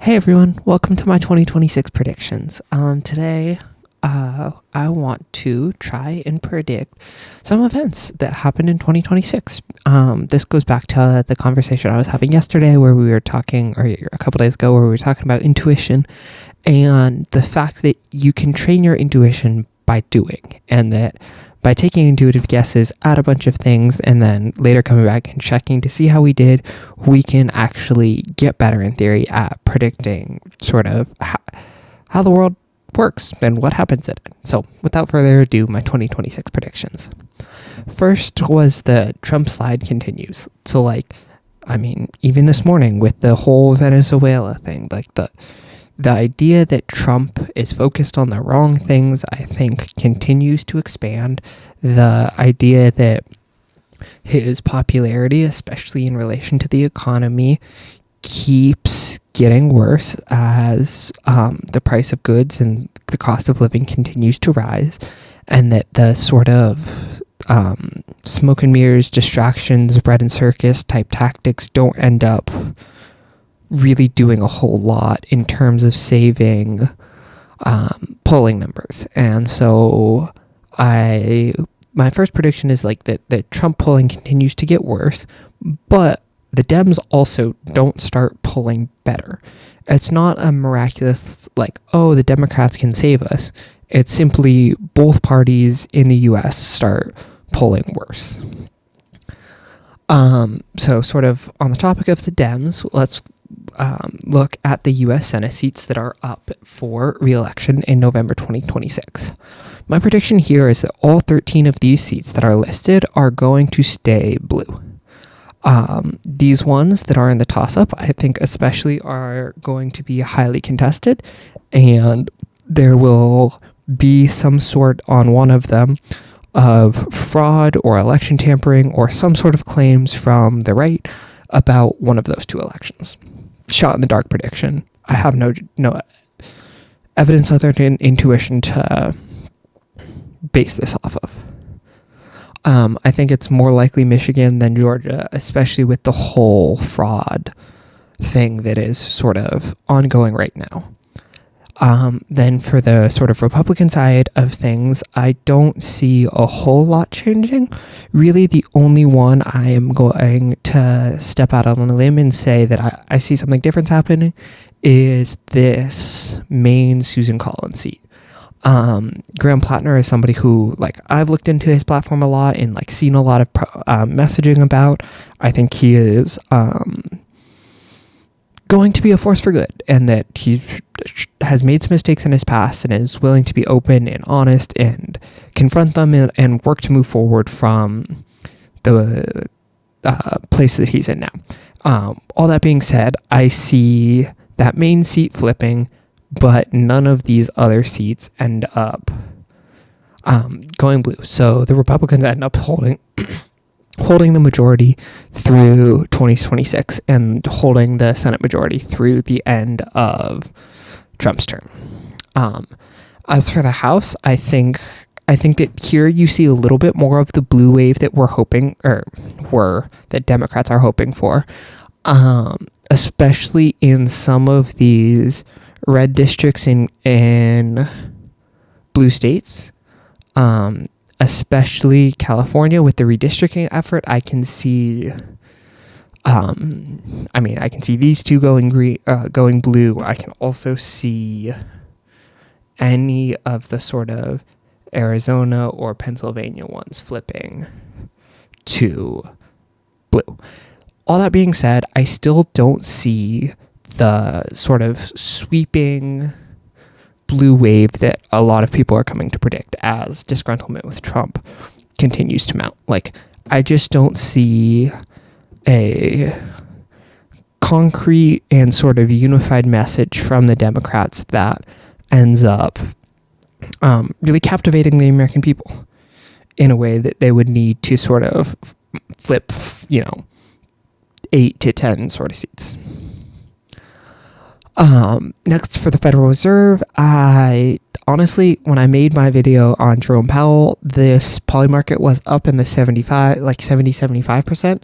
Hey everyone, welcome to my 2026 predictions. Today, I want to try and predict some events that happened in 2026. This goes back to the conversation I was having yesterday where we were talking, or a couple days ago, where we were talking about intuition and the fact that you can train your intuition by doing, and that by taking intuitive guesses at a bunch of things and then later coming back and checking to see how we did, we can actually get better in theory at predicting sort of how the world works and what happens in it. So without further ado, my 2026 predictions. First was the Trump slide continues. So even this morning with the whole Venezuela thing, the idea that Trump is focused on the wrong things, I think, continues to expand. The idea that his popularity, especially in relation to the economy, keeps getting worse as the price of goods and the cost of living continues to rise, and that the sort of smoke and mirrors, distractions, bread and circus type tactics don't end up really doing a whole lot in terms of saving polling numbers. And so my first prediction is that Trump polling continues to get worse, but the Dems also don't start polling better. It's not a miraculous, the Democrats can save us. It's simply both parties in the US start polling worse. So sort of on the topic of the Dems, let's look at the U.S. Senate seats that are up for re-election in November 2026. My prediction here is that all 13 of these seats that are listed are going to stay blue. These ones that are in the toss-up, I think especially, are going to be highly contested, and there will be some sort on one of them of fraud or election tampering or some sort of claims from the right about one of those two elections. Shot in the dark prediction. I have no evidence other than intuition to base this off of. I think it's more likely Michigan than Georgia, especially with the whole fraud thing that is sort of ongoing right now. Then for the sort of Republican side of things, I don't see a whole lot changing. Really, the only one I am going to step out on a limb and say that I see something different happening is this Maine Susan Collins seat. Graham Plattner is somebody who, I've looked into his platform a lot and, seen a lot of messaging about. I think he is going to be a force for good, and that he has made some mistakes in his past and is willing to be open and honest and confront them and work to move forward from the place that he's in now. All that being said, I see that Maine seat flipping, but none of these other seats end up going blue. So the Republicans end up holding the majority through 2026 and holding the Senate majority through the end of Trump's term. As for the House, I think that here you see a little bit more of the blue wave that that Democrats are hoping for, especially in some of these red districts in blue states. Especially California with the redistricting effort. I can see, I can see these two going blue. I can also see any of the sort of Arizona or Pennsylvania ones flipping to blue. All that being said, I still don't see the sort of sweeping blue wave that a lot of people are coming to predict as disgruntlement with Trump continues to mount. I just don't see a concrete and sort of unified message from the Democrats that ends up really captivating the American people in a way that they would need to sort of flip, 8 to 10 sort of seats. Next, for the Federal Reserve, honestly, when I made my video on Jerome Powell, this poly market was up in the 75%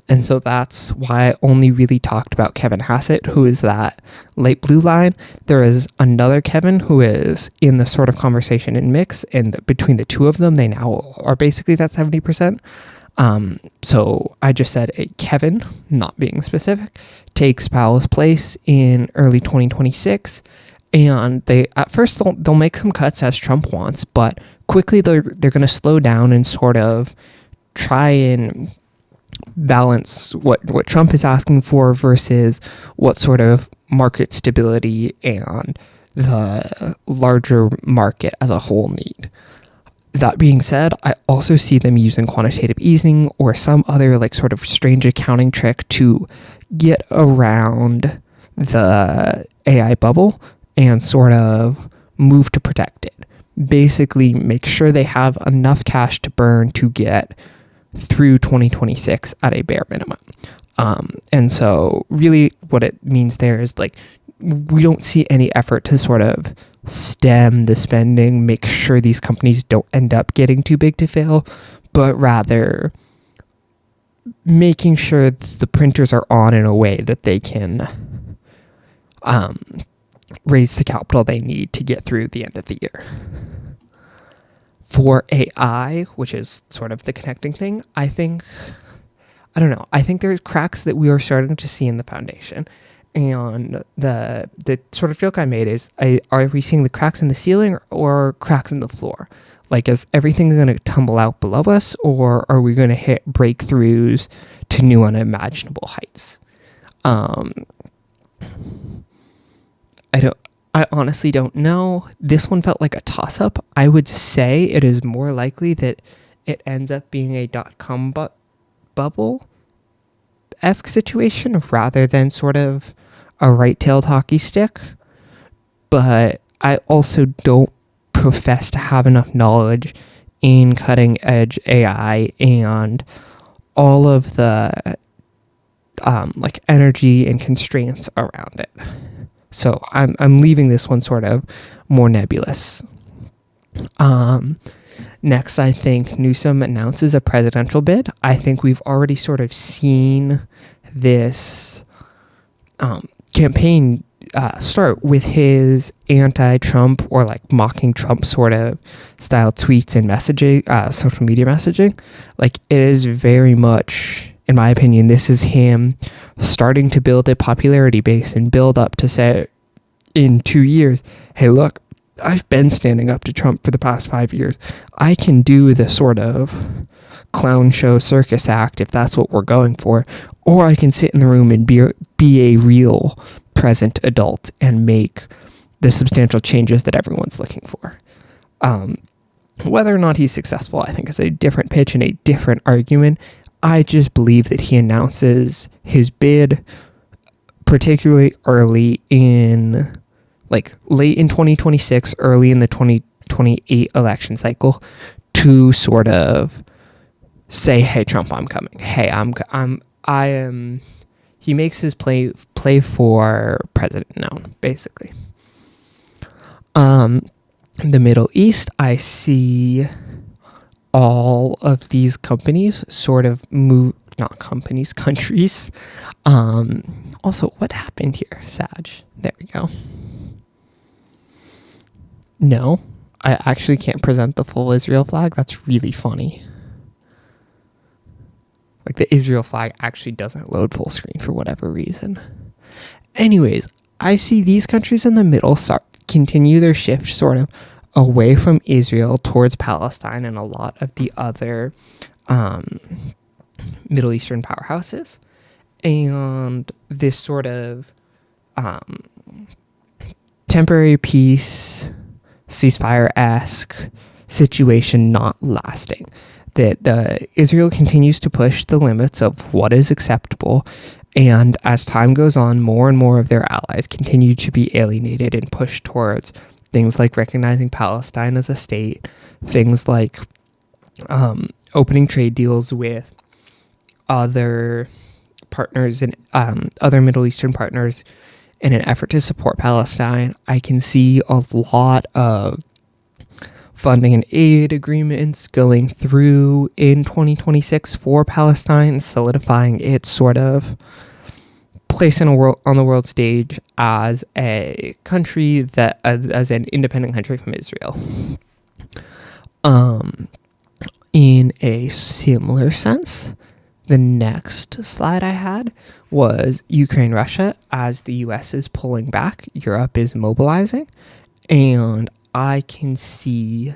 And so that's why I only really talked about Kevin Hassett, who is that light blue line. There is another Kevin who is in the sort of conversation and mix, and between the two of them, they now are basically that 70%. So I just said a Kevin, not being specific, takes Powell's place in early 2026. And they, at first, they'll make some cuts as Trump wants, but quickly they're going to slow down and sort of try and balance what Trump is asking for versus what sort of market stability and the larger market as a whole need. That being said, I also see them using quantitative easing or some other like sort of strange accounting trick to get around the AI bubble and sort of move to protect it. Basically make sure they have enough cash to burn to get through 2026 at a bare minimum. And so really what it means there is like, we don't see any effort to sort of stem the spending, make sure these companies don't end up getting too big to fail, but rather making sure the printers are on in a way that they can raise the capital they need to get through the end of the year. For AI, which is sort of the connecting thing, I think there's cracks that we are starting to see in the foundation. And the sort of joke I made is, are we seeing the cracks in the ceiling or cracks in the floor? Like, is everything going to tumble out below us, or are we going to hit breakthroughs to new unimaginable heights? I honestly don't know. This one felt like a toss-up. I would say it is more likely that it ends up being a .com bubble-esque situation rather than sort of a right-tailed hockey stick. But I also don't profess to have enough knowledge in cutting-edge AI and all of the like energy and constraints around it. So I'm leaving this one sort of more nebulous. Next, I think Newsom announces a presidential bid. I think we've already sort of seen this campaign start with his anti-Trump or like mocking Trump sort of style tweets and messaging, social media messaging. Like, it is very much, in my opinion, this is him starting to build a popularity base and build up to say in 2 years, hey, look, I've been standing up to Trump for the past 5 years. I can do the sort of clown show circus act if that's what we're going for, or I can sit in the room and be a real present adult and make the substantial changes that everyone's looking for. Whether or not he's successful, I think is a different pitch and a different argument. I just believe that he announces his bid particularly early in, like late in 2026, early in the 2028 election cycle to sort of say, hey, Trump, I'm coming. Hey, I am. He makes his play for president known, basically. The Middle East, I see all of these companies sort of move, not companies, countries. Also, what happened here, Sag? There we go. No, I actually can't present the full Israel flag. That's really funny. Like, the Israel flag actually doesn't load full screen for whatever reason. Anyways, I see these countries in the middle continue their shift sort of away from Israel towards Palestine and a lot of the other Middle Eastern powerhouses. And this sort of temporary peace, ceasefire-esque situation not lasting. That Israel continues to push the limits of what is acceptable, and as time goes on, more and more of their allies continue to be alienated and pushed towards things like recognizing Palestine as a state, things like opening trade deals with other partners and other Middle Eastern partners in an effort to support Palestine. I can see a lot of funding and aid agreements going through in 2026 for Palestine, solidifying its sort of place on the world stage as a country that as an independent country from Israel. In a similar sense, the next slide I had was Ukraine, Russia. As the US is pulling back, Europe is mobilizing, and I can see,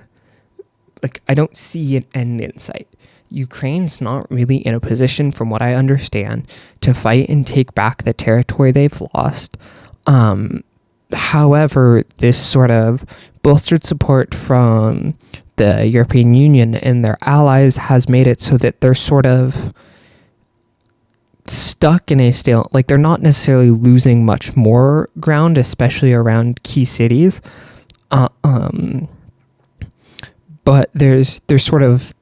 I don't see an end in sight. Ukraine's not really in a position, from what I understand, to fight and take back the territory they've lost. However, this sort of bolstered support from the European Union and their allies has made it so that they're sort of stuck in a stale, they're not necessarily losing much more ground, especially around key cities. But there's sort of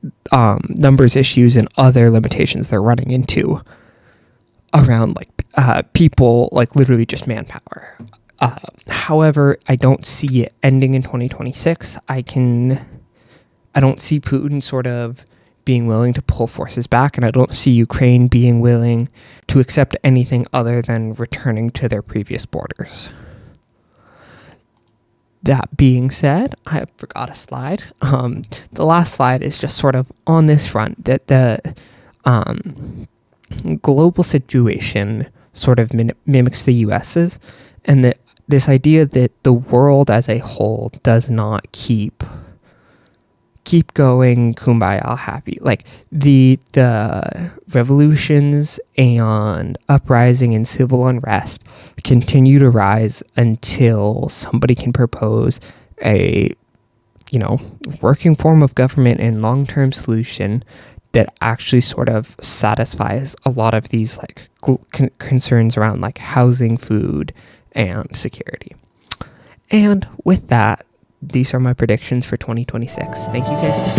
numbers issues and other limitations they're running into around people, literally just manpower. However, I don't see it ending in 2026. I don't see Putin sort of being willing to pull forces back, and I don't see Ukraine being willing to accept anything other than returning to their previous borders. That being said, I forgot a slide. The last slide is just sort of on this front, that the global situation sort of mimics the US's, and that this idea that the world as a whole does not keep going kumbaya happy. The revolutions and uprising and civil unrest continue to rise until somebody can propose a working form of government and long-term solution that actually sort of satisfies a lot of these concerns around housing, food, and security. And with that, these are my predictions for 2026. Thank you guys.